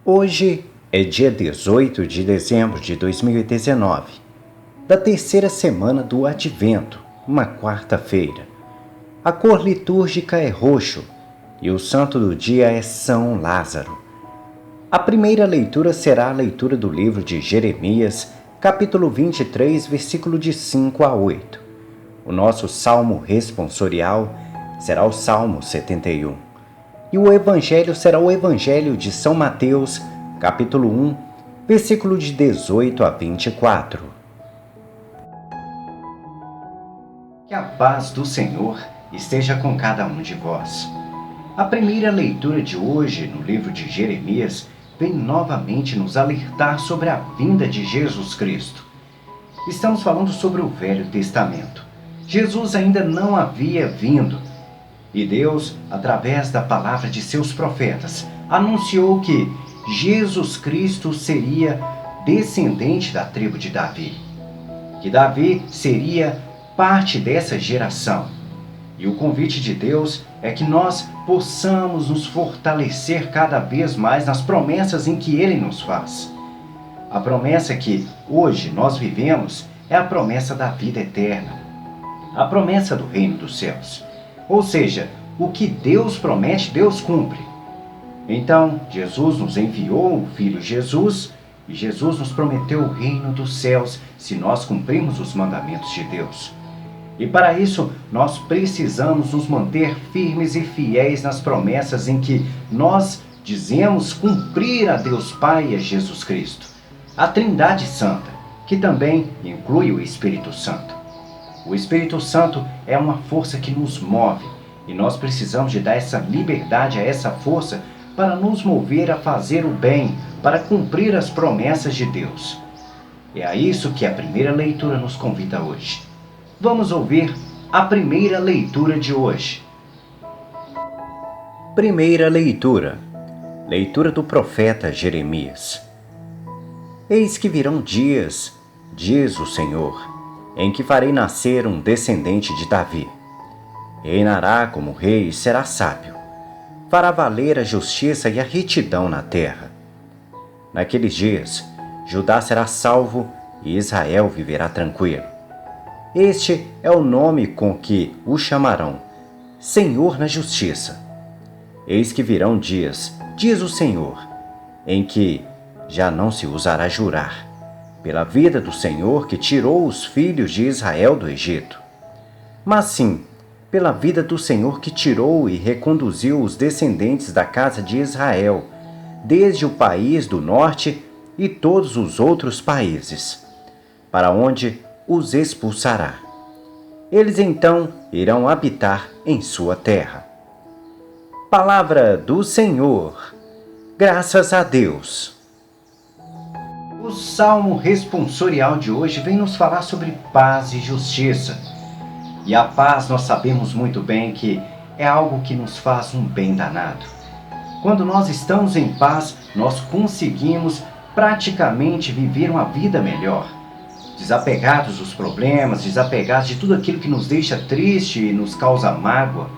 Hoje é dia 18 de dezembro de 2019, da terceira semana do Advento, uma quarta-feira. A cor litúrgica é roxo e o santo do dia é São Lázaro. A primeira leitura será a leitura do livro de Jeremias, capítulo 23, versículo de 5 a 8. O nosso salmo responsorial será o Salmo 71. E o evangelho será o evangelho de São Mateus, capítulo 1, versículo de 18 a 24. Que a paz do Senhor esteja com cada um de vós. A primeira leitura de hoje no livro de Jeremias vem novamente nos alertar sobre a vinda de Jesus Cristo. Estamos falando sobre o Velho Testamento. Jesus ainda não havia vindo. E Deus, através da palavra de seus profetas, anunciou que Jesus Cristo seria descendente da tribo de Davi. Que Davi seria parte dessa geração. E o convite de Deus é que nós possamos nos fortalecer cada vez mais nas promessas em que Ele nos faz. A promessa que hoje nós vivemos é a promessa da vida eterna. A promessa do reino dos céus. Ou seja, o que Deus promete, Deus cumpre. Então, Jesus nos enviou o Filho Jesus e Jesus nos prometeu o reino dos céus se nós cumprirmos os mandamentos de Deus. E para isso, nós precisamos nos manter firmes e fiéis nas promessas em que nós dizemos cumprir a Deus Pai e a Jesus Cristo. A Trindade Santa, que também inclui o Espírito Santo. O Espírito Santo é uma força que nos move e nós precisamos de dar essa liberdade a essa força para nos mover a fazer o bem, para cumprir as promessas de Deus. É a isso que a primeira leitura nos convida hoje. Vamos ouvir a primeira leitura de hoje. Primeira leitura. Leitura do profeta Jeremias. Eis que virão dias, diz o Senhor, em que farei nascer um descendente de Davi. Reinará como rei e será sábio. Fará valer a justiça e a retidão na terra. Naqueles dias, Judá será salvo e Israel viverá tranquilo. Este é o nome com que o chamarão, Senhor na justiça. Eis que virão dias, diz o Senhor, em que já não se usará jurar, pela vida do Senhor que tirou os filhos de Israel do Egito. Mas sim, pela vida do Senhor que tirou e reconduziu os descendentes da casa de Israel, desde o país do norte e todos os outros países, para onde os expulsará. Eles então irão habitar em sua terra. Palavra do Senhor. Graças a Deus. O Salmo responsorial de hoje vem nos falar sobre paz e justiça. E a paz nós sabemos muito bem que é algo que nos faz um bem danado. Quando nós estamos em paz, nós conseguimos praticamente viver uma vida melhor. Desapegados dos problemas, desapegados de tudo aquilo que nos deixa triste e nos causa mágoa,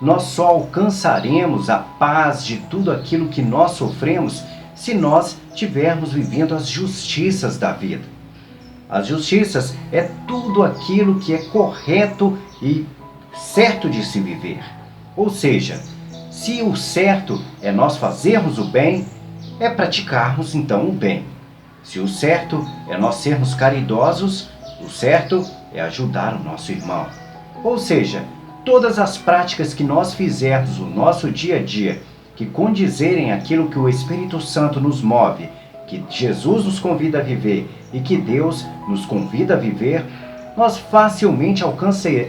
nós só alcançaremos a paz de tudo aquilo que nós sofremos se nós estivermos vivendo as justiças da vida. As justiças é tudo aquilo que é correto e certo de se viver. Ou seja, se o certo é nós fazermos o bem, é praticarmos então o bem. Se o certo é nós sermos caridosos, o certo é ajudar o nosso irmão. Ou seja, todas as práticas que nós fizermos no nosso dia a dia, que condizerem aquilo que o Espírito Santo nos move, que Jesus nos convida a viver e que Deus nos convida a viver, nós facilmente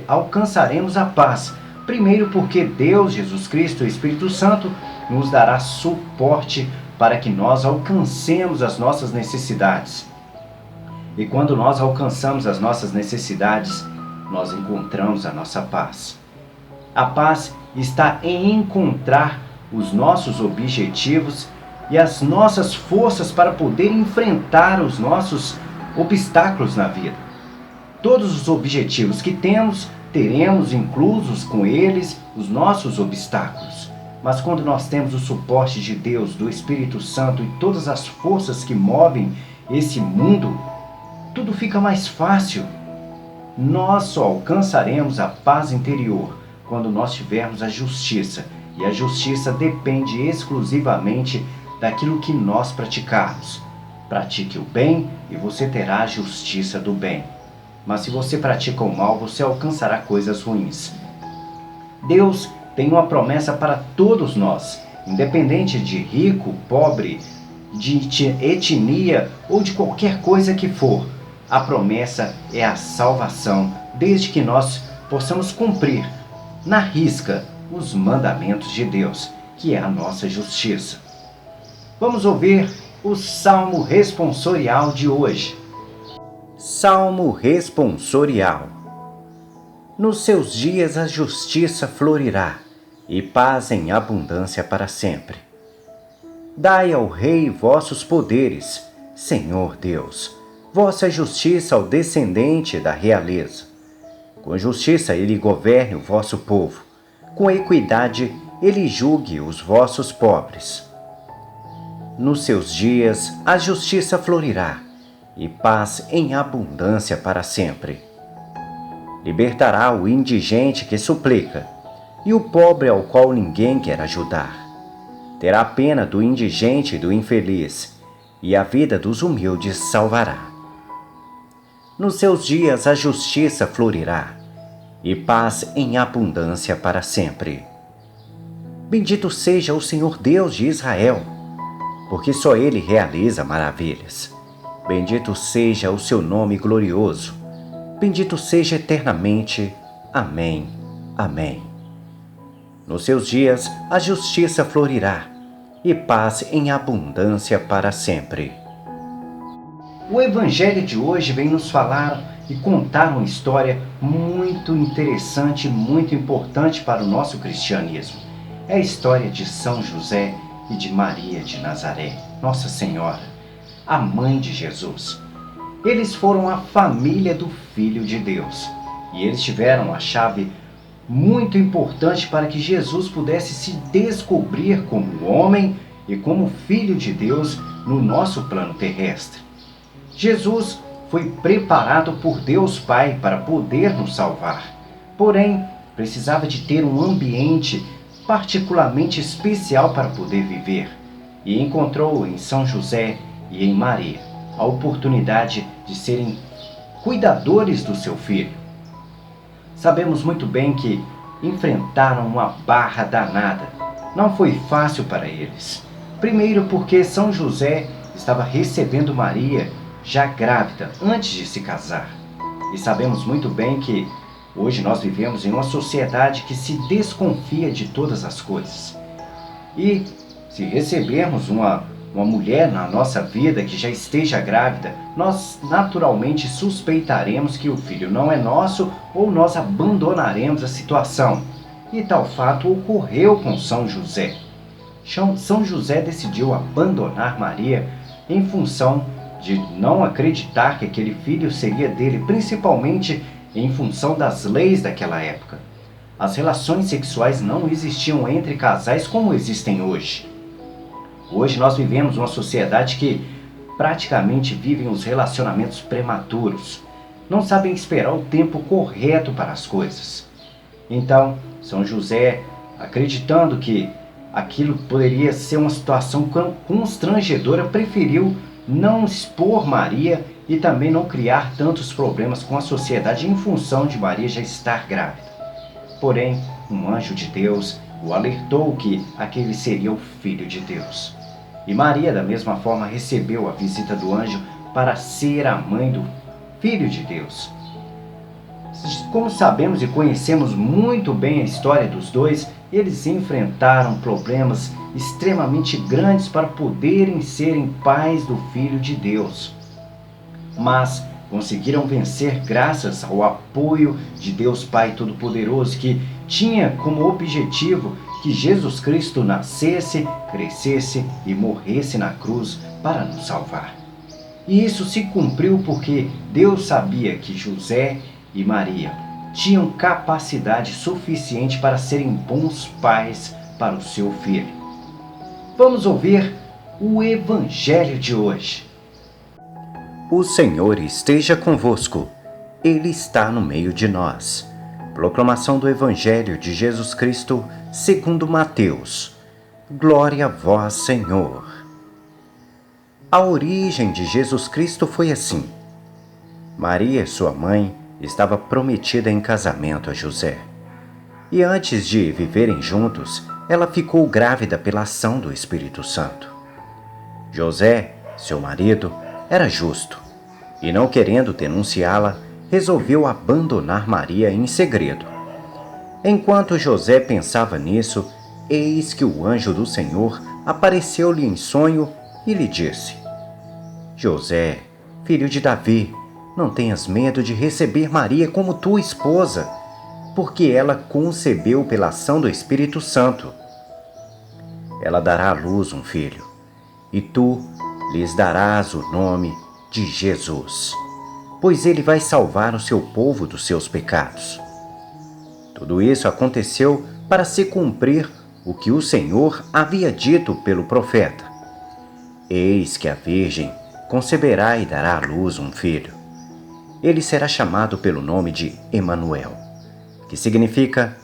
alcançaremos a paz. Primeiro porque Deus, Jesus Cristo e o Espírito Santo nos dará suporte para que nós alcancemos as nossas necessidades. E quando nós alcançamos as nossas necessidades, nós encontramos a nossa paz. A paz está em encontrar os nossos objetivos e as nossas forças para poder enfrentar os nossos obstáculos na vida. Todos os objetivos que temos, teremos inclusos com eles os nossos obstáculos. Mas quando nós temos o suporte de Deus, do Espírito Santo e todas as forças que movem esse mundo, tudo fica mais fácil. Nós só alcançaremos a paz interior quando nós tivermos a justiça. E a justiça depende exclusivamente daquilo que nós praticarmos. Pratique o bem e você terá a justiça do bem. Mas se você pratica o mal, você alcançará coisas ruins. Deus tem uma promessa para todos nós, independente de rico, pobre, de etnia ou de qualquer coisa que for. A promessa é a salvação, desde que nós possamos cumprir na risca os mandamentos de Deus, que é a nossa justiça. Vamos ouvir o Salmo responsorial de hoje. Salmo responsorial. Nos seus dias a justiça florirá, e paz em abundância para sempre. Dai ao rei vossos poderes, Senhor Deus, vossa justiça ao descendente da realeza. Com justiça ele governe o vosso povo, com equidade ele julgue os vossos pobres. Nos seus dias a justiça florirá, e paz em abundância para sempre. Libertará o indigente que suplica, e o pobre ao qual ninguém quer ajudar. Terá pena do indigente e do infeliz, e a vida dos humildes salvará. Nos seus dias a justiça florirá, e paz em abundância para sempre. Bendito seja o Senhor Deus de Israel, porque só Ele realiza maravilhas. Bendito seja o seu nome glorioso. Bendito seja eternamente. Amém. Amém. Nos seus dias a justiça florirá, e paz em abundância para sempre. O Evangelho de hoje vem nos falar e contar uma história muito interessante, muito importante para o nosso cristianismo. É a história de São José e de Maria de Nazaré, Nossa Senhora, a mãe de Jesus. Eles foram a família do Filho de Deus e eles tiveram a chave muito importante para que Jesus pudesse se descobrir como homem e como Filho de Deus no nosso plano terrestre. Jesus foi preparado por Deus Pai para poder nos salvar, porém precisava de ter um ambiente particularmente especial para poder viver, e encontrou em São José e em Maria a oportunidade de serem cuidadores do seu filho. Sabemos muito bem que enfrentaram uma barra danada. Não foi fácil para eles. Primeiro porque São José estava recebendo Maria já grávida, antes de se casar. E sabemos muito bem que hoje nós vivemos em uma sociedade que se desconfia de todas as coisas. E se recebermos uma mulher na nossa vida que já esteja grávida, nós naturalmente suspeitaremos que o filho não é nosso ou nós abandonaremos a situação. E tal fato ocorreu com São José. São José decidiu abandonar Maria em função de não acreditar que aquele filho seria dele, principalmente em função das leis daquela época. As relações sexuais não existiam entre casais como existem hoje. Hoje nós vivemos uma sociedade que praticamente vivem os relacionamentos prematuros. Não sabem esperar o tempo correto para as coisas. Então, São José, acreditando que aquilo poderia ser uma situação constrangedora, preferiu não expor Maria e também não criar tantos problemas com a sociedade em função de Maria já estar grávida. Porém, um anjo de Deus o alertou que aquele seria o Filho de Deus. E Maria, da mesma forma, recebeu a visita do anjo para ser a mãe do Filho de Deus. Como sabemos e conhecemos muito bem a história dos dois, eles enfrentaram problemas extremamente grandes para poderem serem pais do Filho de Deus. Mas conseguiram vencer graças ao apoio de Deus Pai Todo-Poderoso, que tinha como objetivo que Jesus Cristo nascesse, crescesse e morresse na cruz para nos salvar. E isso se cumpriu porque Deus sabia que José e Maria tinham capacidade suficiente para serem bons pais para o seu filho. Vamos ouvir o Evangelho de hoje. O Senhor esteja convosco. Ele está no meio de nós. Proclamação do Evangelho de Jesus Cristo segundo Mateus. Glória a vós, Senhor. A origem de Jesus Cristo foi assim. Maria, sua mãe, estava prometida em casamento a José. E antes de viverem juntos, ela ficou grávida pela ação do Espírito Santo. José, seu marido, era justo e, não querendo denunciá-la, resolveu abandonar Maria em segredo. Enquanto José pensava nisso, eis que o anjo do Senhor apareceu-lhe em sonho e lhe disse: José, filho de Davi, não tenhas medo de receber Maria como tua esposa, porque ela concebeu pela ação do Espírito Santo. Ela dará à luz um filho, e tu lhes darás o nome de Jesus, pois ele vai salvar o seu povo dos seus pecados. Tudo isso aconteceu para se cumprir o que o Senhor havia dito pelo profeta. Eis que a Virgem conceberá e dará à luz um filho. Ele será chamado pelo nome de Emanuel, que significa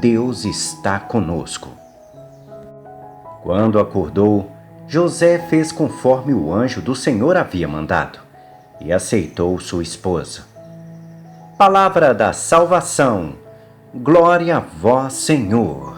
Deus está conosco. Quando acordou, José fez conforme o anjo do Senhor havia mandado e aceitou sua esposa. Palavra da salvação. Glória a vós, Senhor.